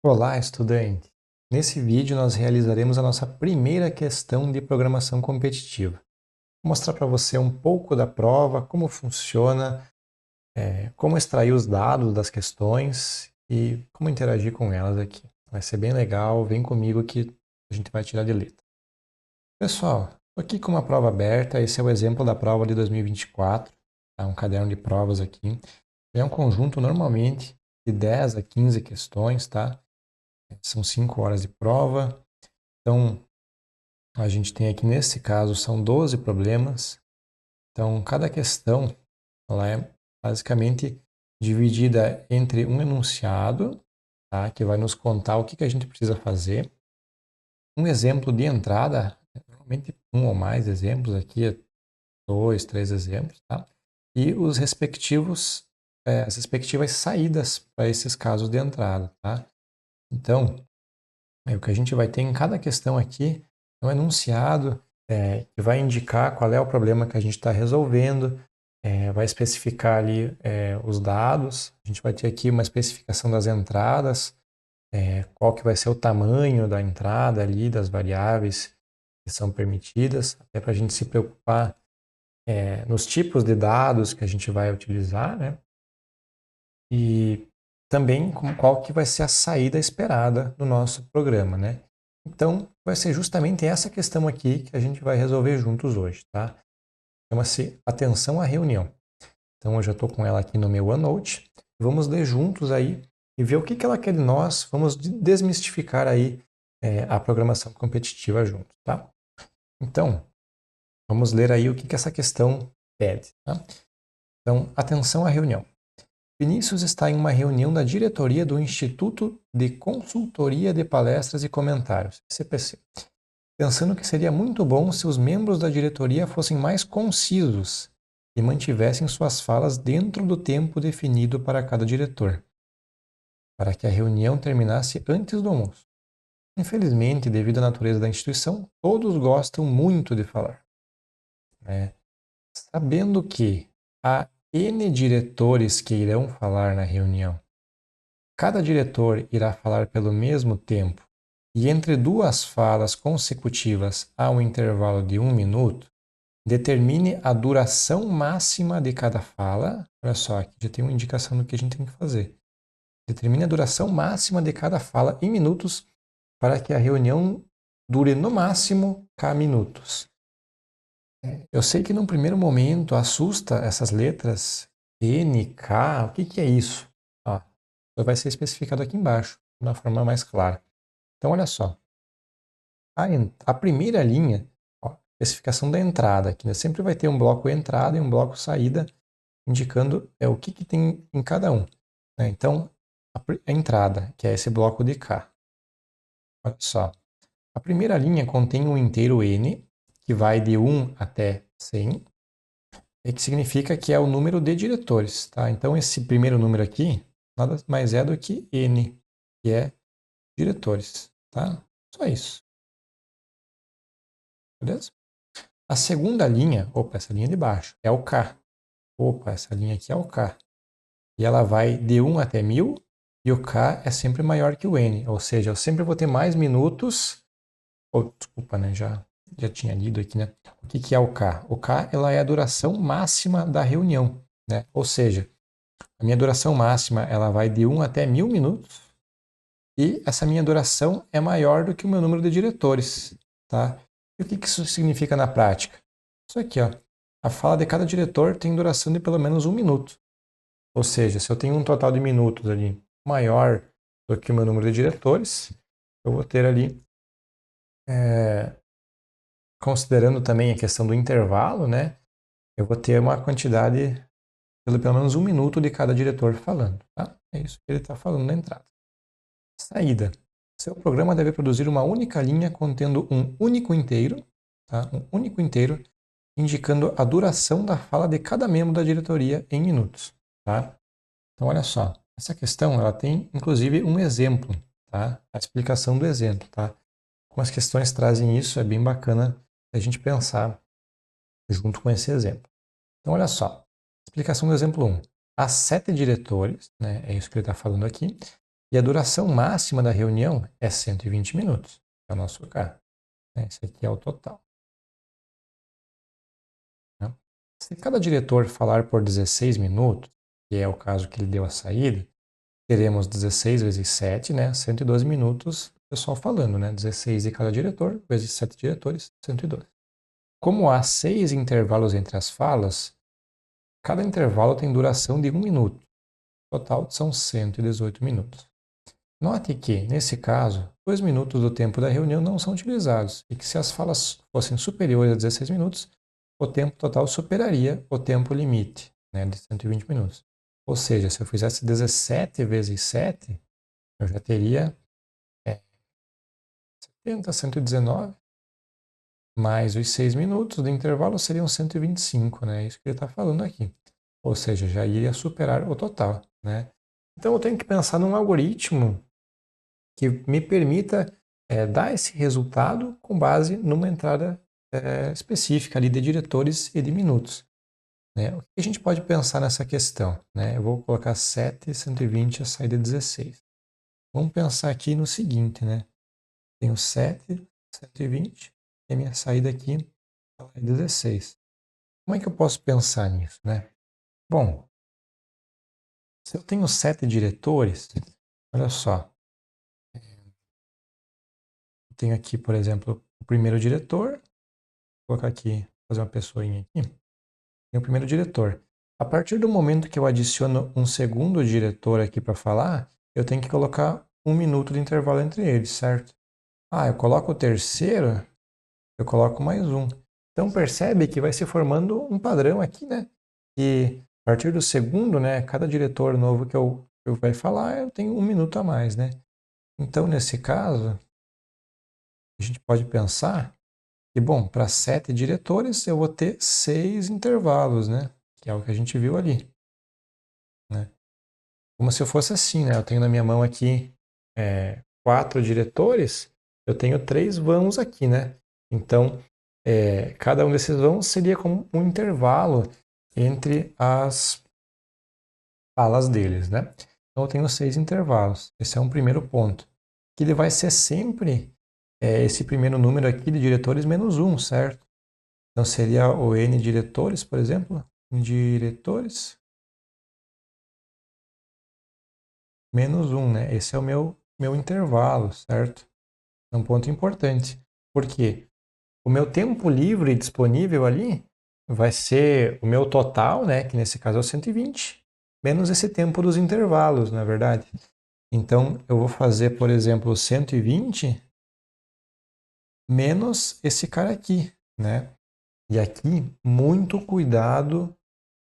Olá, estudante! Nesse vídeo nós realizaremos a nossa primeira questão de programação competitiva. Vou mostrar para você um pouco da prova, como funciona, como extrair os dados das questões e como interagir com elas aqui. Vai ser bem legal, vem comigo que a gente vai tirar de letra. Pessoal, estou aqui com uma prova aberta, esse é o exemplo da prova de 2024, tá? Um caderno de provas aqui. É um conjunto normalmente de 10 a 15 questões, tá? São 5 horas de prova. Então, a gente tem aqui, nesse caso, são 12 problemas. Então, cada questão ela é basicamente dividida entre um enunciado, tá, que vai nos contar o que a gente precisa fazer. Um exemplo de entrada, normalmente um ou mais exemplos, aqui 2, 3 exemplos, tá? E os respectivos, as respectivas saídas para esses casos de entrada, tá? Então, o que a gente vai ter em cada questão aqui é um enunciado que vai indicar qual é o problema que a gente está resolvendo, vai especificar ali os dados, a gente vai ter aqui uma especificação das entradas, qual que vai ser o tamanho da entrada ali, das variáveis que são permitidas, até para a gente se preocupar nos tipos de dados que a gente vai utilizar, né? E também qual que vai ser a saída esperada do nosso programa, né? Então, vai ser justamente essa questão aqui que a gente vai resolver juntos hoje, tá? Chama-se atenção à reunião. Então, eu já estou com ela aqui no meu OneNote. Vamos ler juntos aí e ver o que ela quer de nós. Vamos desmistificar aí a programação competitiva juntos, tá? Então, vamos ler aí o que essa questão pede, tá? Então, atenção à reunião. Vinícius está em uma reunião da diretoria do Instituto de Consultoria de Palestras e Comentários, CPC, pensando que seria muito bom se os membros da diretoria fossem mais concisos e mantivessem suas falas dentro do tempo definido para cada diretor, para que a reunião terminasse antes do almoço. Infelizmente, devido à natureza da instituição, todos gostam muito de falar. Sabendo que há N diretores que irão falar na reunião, cada diretor irá falar pelo mesmo tempo e entre duas falas consecutivas há um intervalo de 1 minuto, determine a duração máxima de cada fala. Olha só, aqui já tem uma indicação do que a gente tem que fazer. Determine a duração máxima de cada fala em minutos para que a reunião dure no máximo K minutos. Eu sei que num primeiro momento assusta essas letras N, K, o que é isso? Ó, vai ser especificado aqui embaixo, de uma forma mais clara. Então, olha só. A primeira linha, ó, especificação da entrada, aqui, né? Sempre vai ter um bloco entrada e um bloco saída, indicando o que tem em cada um, né? Então, a entrada, que é esse bloco de K. Olha só. A primeira linha contém um inteiro N, que vai de 1 até 100, e que significa que é o número de diretores, tá? Então, esse primeiro número aqui nada mais é do que N, que é diretores, tá? Só isso. Beleza? A segunda linha, opa, essa linha de baixo, é o K. Opa, essa linha aqui é o K. E ela vai de 1 até 1000, e o K é sempre maior que o N, ou seja, eu sempre vou ter mais minutos. Oh, desculpa, né? Já tinha lido aqui, né? O que é o K? O K ela é a duração máxima da reunião, né? Ou seja, a minha duração máxima ela vai de 1 até 1000 minutos e essa minha duração é maior do que o meu número de diretores, tá? E o que isso significa na prática? Isso aqui, ó. A fala de cada diretor tem duração de pelo menos 1 minuto. Ou seja, se eu tenho um total de minutos ali maior do que o meu número de diretores, eu vou ter ali considerando também a questão do intervalo, né, eu vou ter uma quantidade de pelo menos 1 minuto de cada diretor falando, tá? É isso que ele está falando na entrada. Saída. Seu programa deve produzir uma única linha contendo um único inteiro, tá? Um único inteiro, indicando a duração da fala de cada membro da diretoria em minutos, tá? Então, olha só, essa questão ela tem inclusive um exemplo, tá? A explicação do exemplo, tá? Como as questões trazem isso, é bem bacana a gente pensar junto com esse exemplo. Então, olha só, explicação do exemplo 1. Há 7 diretores, né, é isso que ele está falando aqui, E a duração máxima da reunião é 120 minutos, é o nosso caso. Esse aqui é o total. Né? Se cada diretor falar por 16 minutos, que é o caso que ele deu a saída, teremos 16 vezes 7, né? 112 minutos, pessoal falando, né? 16 de cada diretor, vezes 7 diretores, 112. Como há 6 intervalos entre as falas, cada intervalo tem duração de 1 minuto. Total são 118 minutos. Note que, nesse caso, 2 minutos do tempo da reunião não são utilizados e que se as falas fossem superiores a 16 minutos, o tempo total superaria o tempo limite, né, de 120 minutos. Ou seja, se eu fizesse 17 vezes 7, eu já teria 70, 119, mais os 6 minutos do intervalo seriam 125, né? É isso que ele está falando aqui. Ou seja, já iria superar o total, né? Então eu tenho que pensar num algoritmo que me permita dar esse resultado com base numa entrada específica ali de diretores e de minutos. Né? O que a gente pode pensar nessa questão? Né? Eu vou colocar 7, 120, a saída 16. Vamos pensar aqui no seguinte, né? Tenho 7, 120 e a minha saída aqui é 16. Como é que eu posso pensar nisso, né? Bom, se eu tenho 7 diretores, olha só, eu tenho aqui, por exemplo, o primeiro diretor, vou colocar aqui, fazer uma pessoinha aqui, tem o primeiro diretor. A partir do momento que eu adiciono um segundo diretor aqui para falar, eu tenho que colocar 1 minuto de intervalo entre eles, certo? Ah, eu coloco o terceiro, eu coloco mais um. Então percebe que vai se formando um padrão aqui, né? E a partir do segundo, né, cada diretor novo que eu vai falar, eu tenho 1 minuto a mais, né? Então, nesse caso, a gente pode pensar que, bom, para 7 diretores eu vou ter 6 intervalos, né? Que é o que a gente viu ali, né? Como se eu fosse assim, né? Eu tenho na minha mão aqui 4 diretores, eu tenho 3 vãos aqui, né? Então, cada um desses vãos seria como um intervalo entre as falas deles, né? Então, eu tenho 6 intervalos. Esse é um primeiro ponto. Que ele vai ser sempre esse primeiro número aqui de diretores menos 1, certo? Então, seria o N diretores, por exemplo. Diretores menos 1, né? Esse é o meu intervalo, certo? É um ponto importante. Por quê? O meu tempo livre disponível ali vai ser o meu total, né? Que nesse caso é o 120, menos esse tempo dos intervalos, na verdade. Então, eu vou fazer, por exemplo, 120 menos esse cara aqui, né? E aqui, muito cuidado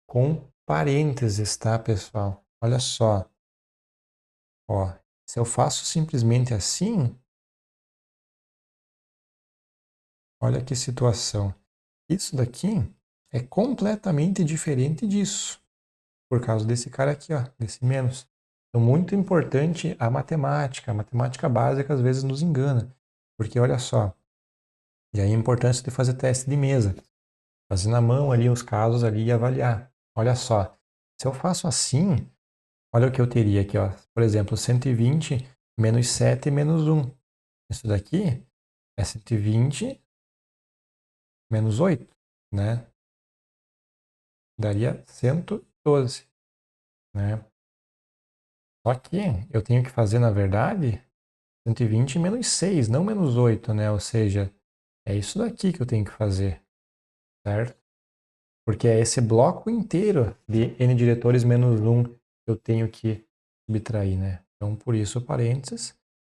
com parênteses, tá, pessoal? Olha só. Ó, se eu faço simplesmente assim, olha que situação. Isso daqui é completamente diferente disso, por causa desse cara aqui, ó, desse menos. Então, muito importante a matemática básica às vezes nos engana, porque olha só, e aí a importância de fazer teste de mesa, fazer na mão ali os casos ali e avaliar. Olha só, se eu faço assim, olha o que eu teria aqui, ó, por exemplo, 120 menos 7 menos 1. Isso daqui é 120 menos 8, né? Daria 112, né? Só que eu tenho que fazer, na verdade, 120 menos 6, não menos 8, né? Ou seja, é isso daqui que eu tenho que fazer, certo? Porque é esse bloco inteiro de n diretores menos 1 que eu tenho que subtrair, né? Então, por isso, parênteses.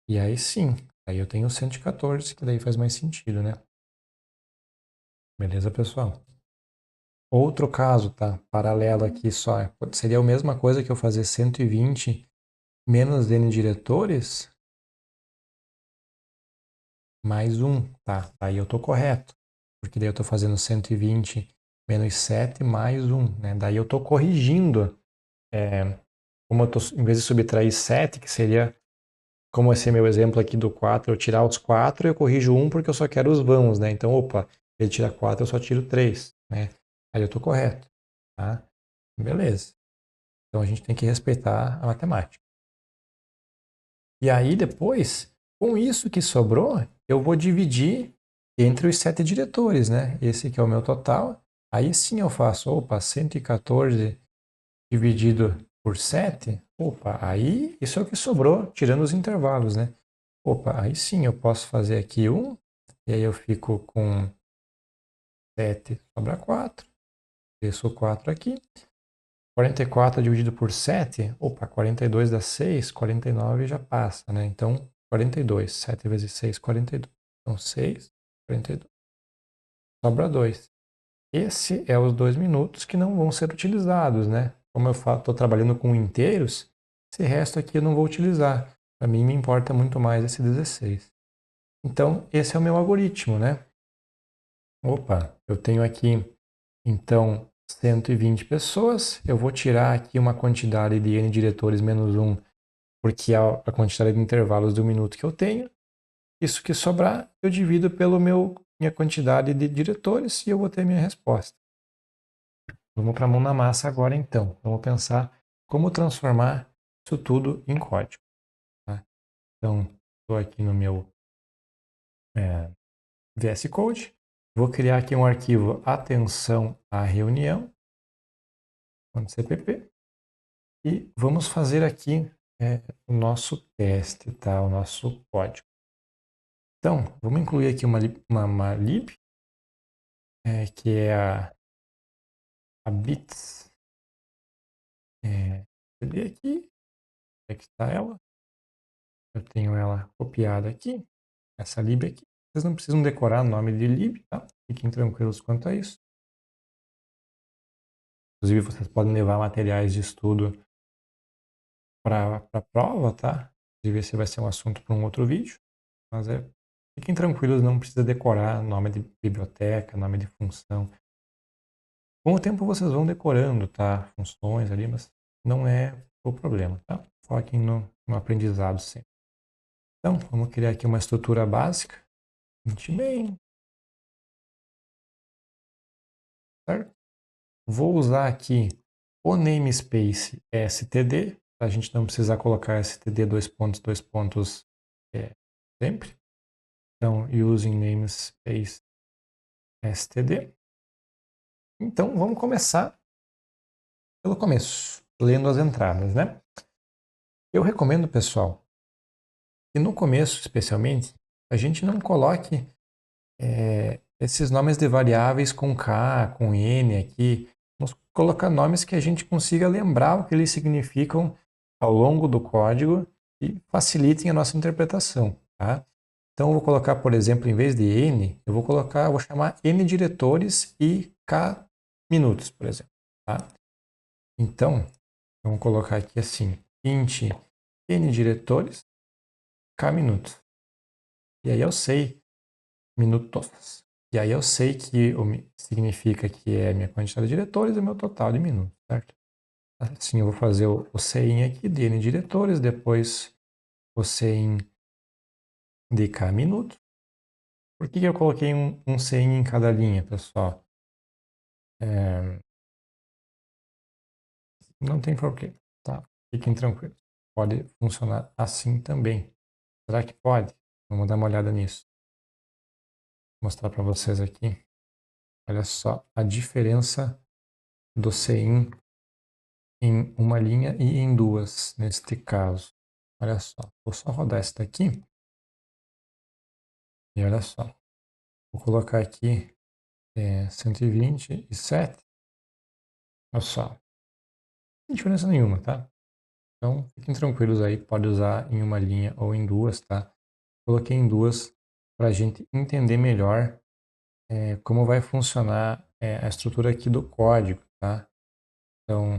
E aí sim, aí eu tenho 114, que daí faz mais sentido, né? Beleza, pessoal? Outro caso, tá? Paralelo aqui só. Seria a mesma coisa que eu fazer 120 menos n diretores mais 1, tá? Aí eu tô correto. Porque daí eu tô fazendo 120 menos 7 mais 1, né? Daí eu tô corrigindo. Como eu tô, em vez de subtrair 7, que seria, como esse é meu exemplo aqui do 4, eu tirar os 4, eu corrijo 1 porque eu só quero os vãos, né? Então, opa, ele tira 4, eu só tiro 3, né? Aí eu tô correto, tá? Beleza. Então a gente tem que respeitar a matemática. E aí depois, com isso que sobrou, eu vou dividir entre os 7 diretores, né? Esse aqui é o meu total. Aí sim eu faço, opa, 114 dividido por 7. Opa, aí isso é o que sobrou, tirando os intervalos, né? Opa, aí sim eu posso fazer aqui 1, e aí eu fico com 7, sobra 4. Desço 4 aqui. 44 dividido por 7, opa, 42 dá 6, 49 já passa, né? Então, 42, 7 vezes 6, 42. Então, 6, 42. Sobra 2. Esse é os 2 minutos que não vão ser utilizados, né? Como eu estou trabalhando com inteiros, esse resto aqui eu não vou utilizar. Para mim, me importa muito mais esse 16. Então, esse é o meu algoritmo, né? Opa, eu tenho aqui, então, 120 pessoas. Eu vou tirar aqui uma quantidade de N diretores menos 1, porque é a quantidade de intervalos do minuto que eu tenho. Isso que sobrar, eu divido pela minha quantidade de diretores e eu vou ter minha resposta. Vamos para a mão na massa agora, então. Vamos pensar como transformar isso tudo em código. Tá? Então, estou aqui no meu VS Code. Vou criar aqui um arquivo atenção à reunião, .cpp, e vamos fazer aqui o nosso teste, tá? O nosso código. Então, vamos incluir aqui uma lib, que é a bits. Cadê aqui? Onde é que está ela? Eu tenho ela copiada aqui, essa lib aqui. Vocês não precisam decorar o nome de lib, tá? Fiquem tranquilos quanto a isso. Inclusive, vocês podem levar materiais de estudo para a prova, tá? Inclusive, esse vai ser um assunto para um outro vídeo. Mas fiquem tranquilos, não precisa decorar nome de biblioteca, nome de função. Com o tempo vocês vão decorando, tá? Funções ali, mas não é o problema, tá? Foquem no aprendizado sempre. Então, vamos criar aqui uma estrutura básica. Int main, certo? Vou usar aqui o namespace std, para a gente não precisar colocar std dois pontos sempre. Então, using namespace std. Então, vamos começar pelo começo, lendo as entradas, né? Eu recomendo, pessoal, que no começo, especialmente, a gente não coloque esses nomes de variáveis com K, com N aqui. Vamos colocar nomes que a gente consiga lembrar o que eles significam ao longo do código e facilitem a nossa interpretação, tá? Então, eu vou colocar, por exemplo, em vez de N, vou chamar N diretores e K minutos, por exemplo, tá? Então, vamos colocar aqui assim, int N diretores, K minutos. E aí eu sei minutos. E aí eu sei que significa que é a minha quantidade de diretores e o meu total de minutos, certo? Assim, eu vou fazer o CIN aqui de N diretores, depois o CIN de K minutos. Por que eu coloquei um CIN em cada linha, pessoal? Não tem porquê, tá? Fiquem tranquilos. Pode funcionar assim também. Será que pode? Vamos dar uma olhada nisso. Vou mostrar para vocês aqui. Olha só a diferença do CIN em uma linha e em duas, neste caso. Olha só, vou só rodar esse daqui. E olha só, vou colocar aqui 127. Olha só, não tem diferença nenhuma, tá? Então, fiquem tranquilos aí, pode usar em uma linha ou em duas, tá? Coloquei em duas para a gente entender melhor como vai funcionar a estrutura aqui do código, tá? Então,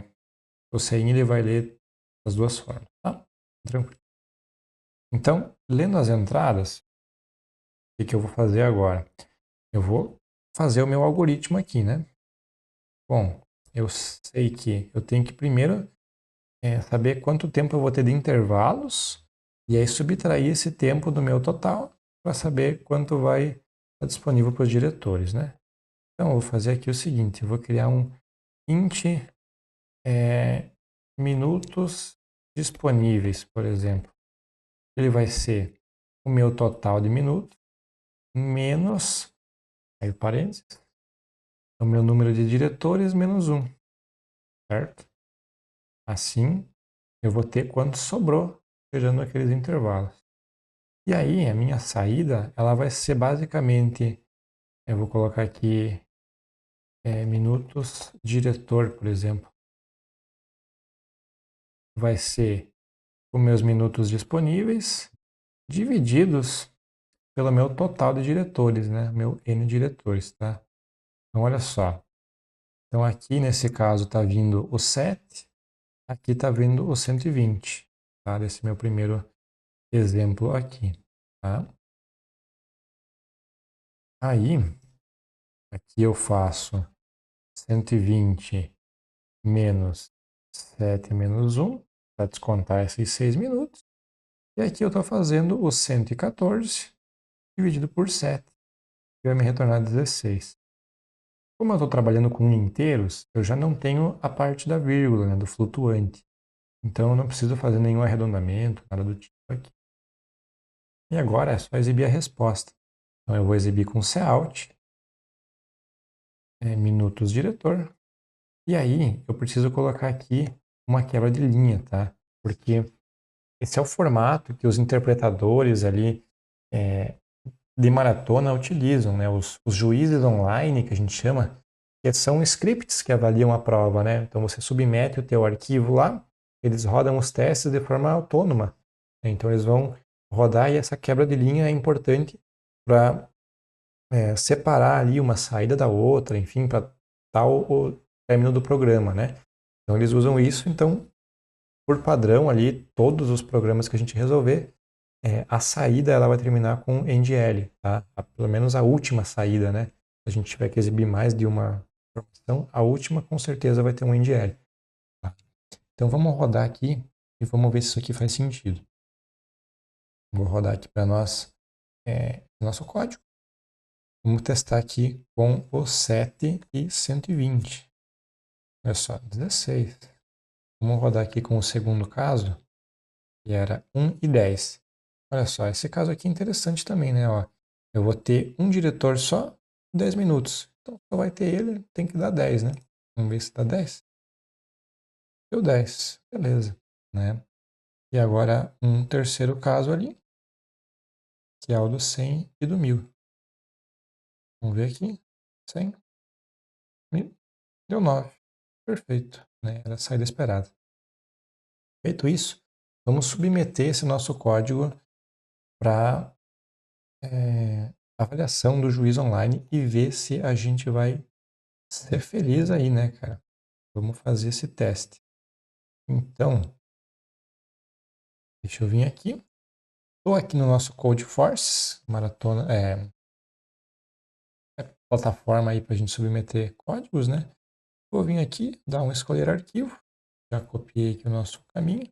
o CIN ele vai ler das duas formas, tá? Tranquilo. Então, lendo as entradas, o que eu vou fazer agora? Eu vou fazer o meu algoritmo aqui, né? Bom, eu sei que eu tenho que primeiro saber quanto tempo eu vou ter de intervalos e aí subtrair esse tempo do meu total para saber quanto vai estar disponível para os diretores, né? Então, eu vou fazer aqui o seguinte, eu vou criar um int minutos disponíveis, por exemplo. ele vai ser o meu total de minutos menos, aí o parênteses, o meu número de diretores menos 1, certo? Assim, eu vou ter quanto sobrou, tirando aqueles intervalos. E aí, a minha saída, ela vai ser basicamente, eu vou colocar aqui minutos diretor, por exemplo. Vai ser os meus minutos disponíveis divididos pelo meu total de diretores, né? Meu N diretores, tá? Então, olha só. Então, aqui nesse caso está vindo o 7, aqui está vindo o 120, tá? Desse meu primeiro exemplo aqui, tá? Aí, aqui eu faço 120 menos 7 menos 1, para descontar esses 6 minutos. E aqui eu estou fazendo o 114 dividido por 7, que vai me retornar 16. Como eu estou trabalhando com inteiros, eu já não tenho a parte da vírgula, né, do flutuante. Então eu não preciso fazer nenhum arredondamento, nada do tipo aqui. E agora é só exibir a resposta. Então eu vou exibir com Cout, minutos diretor. E aí eu preciso colocar aqui uma quebra de linha, tá? Porque esse é o formato que os interpretadores ali de maratona utilizam, né? Os juízes online, que a gente chama, que são scripts que avaliam a prova, né? Então você submete o teu arquivo lá, eles rodam os testes de forma autônoma. Então eles vão rodar e essa quebra de linha é importante para separar ali uma saída da outra, enfim, para tal o término do programa, né? Então eles usam isso, então por padrão ali, todos os programas que a gente resolver, a saída ela vai terminar com NDL, tá? Pelo menos a última saída, né? Se a gente tiver que exibir mais de uma informação, a última com certeza vai ter um NDL. Tá? Então vamos rodar aqui e vamos ver se isso aqui faz sentido. Vou rodar aqui para nós nosso código. Vamos testar aqui com o 7 e 120. Olha só, 16. Vamos rodar aqui com o segundo caso, que era 1 e 10. Olha só, esse caso aqui é interessante também, né? Ó, eu vou ter um diretor só, 10 minutos. Então, só vai ter ele, tem que dar 10, né? Vamos ver se dá 10. Deu 10, beleza, né? E agora um terceiro caso ali, que é o do 100 e do 1000. Vamos ver aqui. 100, 1000, deu 9. Perfeito, né? Era a saída esperada. Feito isso, vamos submeter esse nosso código para avaliação do juiz online e ver se a gente vai ser feliz aí, né, cara? Vamos fazer esse teste. Então, deixa eu vir aqui. Estou aqui no nosso Codeforce, maratona, plataforma aí para a gente submeter códigos, né? Vou vir aqui, dar um escolher arquivo. Já copiei aqui o nosso caminho.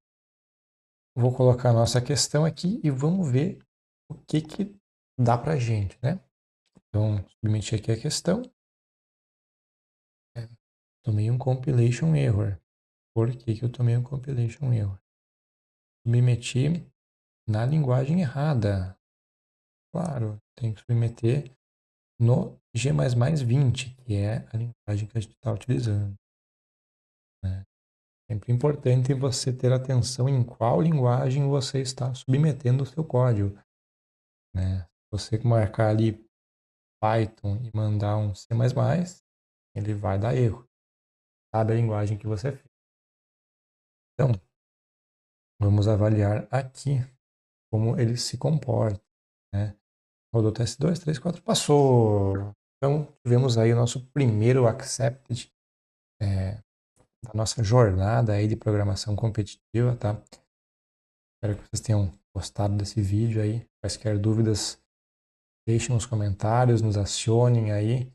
Vou colocar a nossa questão aqui e vamos ver o que dá para a gente, né? Então, submeti aqui a questão. Tomei um compilation error. Por que eu tomei um compilation error? Submeti na linguagem errada. Claro, tem que submeter no G++20, que é a linguagem que a gente está utilizando. Né? Sempre importante você ter atenção em qual linguagem você está submetendo o seu código. Né? Se você marcar ali Python e mandar um C++, ele vai dar erro. Sabe a linguagem que você fez. Então, vamos avaliar aqui como ele se comporta. Né? Rodou teste 2, 3, 4, passou. Então, tivemos aí o nosso primeiro accepted da nossa jornada aí de programação competitiva, tá? Espero que vocês tenham gostado desse vídeo aí. Quaisquer dúvidas, deixem nos comentários, nos acionem aí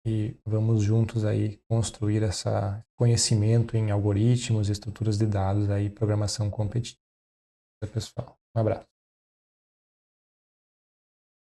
e vamos juntos aí construir esse conhecimento em algoritmos, estruturas de dados aí, programação competitiva, pessoal. Um abraço.